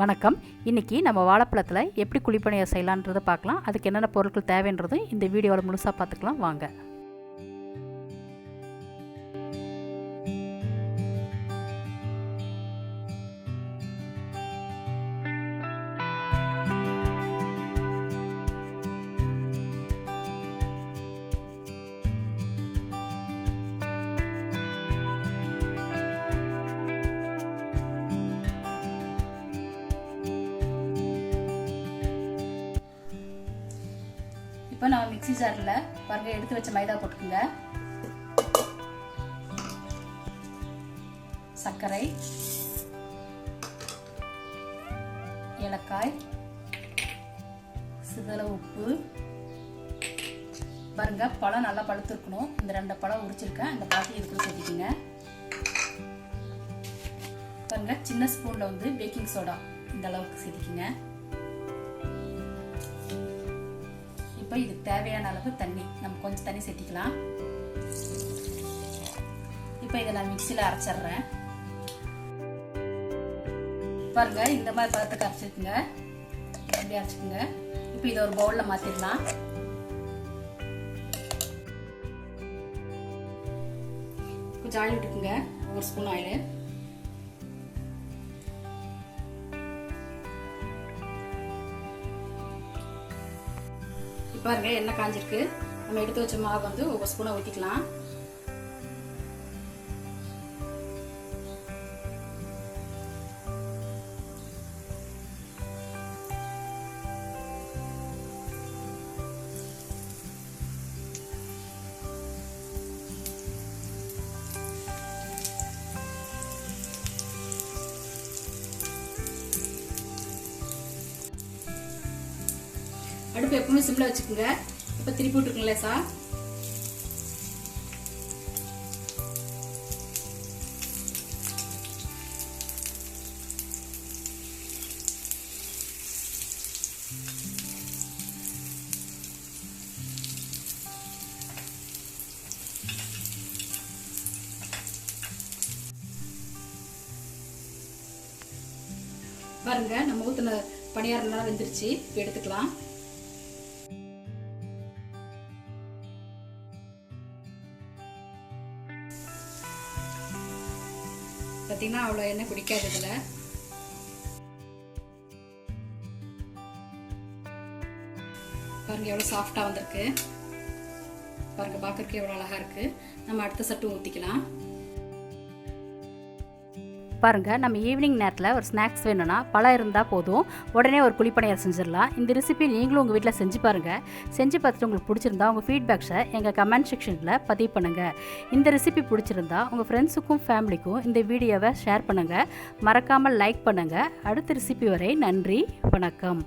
வணக்கம். இன்றைக்கி நம்ம வாழைப்பழத்தில் எப்படி குழிப்பணியாரம் செய்யலான்றதை பார்க்கலாம். அதுக்கு என்னென்ன பொருட்கள் தேவைன்றதும் இந்த வீடியோவில் முழுசாக பார்த்துக்கலாம் வாங்க. இப்போ நம்ம மிக்ஸி ஜாரில் பாருங்க எடுத்து வச்ச மைதா போட்டுக்கோங்க, சர்க்கரை, ஏலக்காய், சிதற உப்பு. பாருங்க பழம் நல்லா பழுத்திருக்கணும். இந்த 2 பழம் உரிச்சிருக்கேன், இந்த பழத்தை இதுக்குள்ள சேர்த்திக்கோங்க. பாருங்க சின்ன ஸ்பூன்ல பேக்கிங் சோடா இந்த அளவுக்கு சேர்த்திக்கோங்க. இப்போ இதுக்கு தேவையான அளவு தண்ணி, நம்ம கொஞ்சம் தண்ணி சேர்த்திக்கலாம். இப்போ இதை நான் மிக்சியில் அரைச்சிட்றேன். பாருங்க இந்த மாதிரி பழத்துக்கு அரைச்சிருக்குங்க, அப்படி அரைச்சிக்கோங்க. இப்போ இதை ஒரு பவுலில் மாற்றிடலாம். கொஞ்சம் ஆயில் விட்டுக்குங்க, 1 ஸ்பூன் ஆயில். பாருங்க எண்ணெய் காஞ்சிருக்கு. நம்ம எடுத்து வச்ச மாவு 1 ஸ்பூனை ஊற்றிக்கலாம். அடுப்பு எப்பவுமே சிம்ல வச்சுக்கோங்க. இப்ப திருப்பி விட்டுருக்கீங்களே சார். பாருங்க நம்ம ஊத்துன பணியாரம் நல்லா வெந்துருச்சு. இப்போ எடுத்துக்கலாம். பார்த்தீங்கன்னா அவ்வளோ எண்ணெய் குடிக்காது. இதில் பாருங்க எவ்வளோ சாஃப்டாக வந்திருக்கு. பாருங்க பார்க்கறதுக்கு எவ்வளோ அழகாக இருக்குது. நம்ம அடுத்த சட்டு ஊற்றிக்கலாம். பாருங்கள் நம்ம ஈவினிங் நேரத்தில் ஒரு ஸ்நாக்ஸ் வேணும்னா பழம் இருந்தால் போதும், உடனே ஒரு குழிப்பணியாரம் செஞ்சிடலாம். இந்த ரெசிபி நீங்களும் உங்கள் வீட்டில் செஞ்சு பாருங்கள். செஞ்சு பார்த்துட்டு உங்களுக்கு பிடிச்சிருந்தா உங்கள் ஃபீட்பேக்ஸை எங்கள் கமெண்ட் செக்ஷனில் பதிவு பண்ணுங்கள். இந்த ரெசிபி பிடிச்சிருந்தா உங்கள் ஃப்ரெண்ட்ஸுக்கும் ஃபேமிலிக்கும் இந்த வீடியோவை ஷேர் பண்ணுங்கள். மறக்காமல் லைக் பண்ணுங்கள். அடுத்த ரெசிபி வரை நன்றி, வணக்கம்.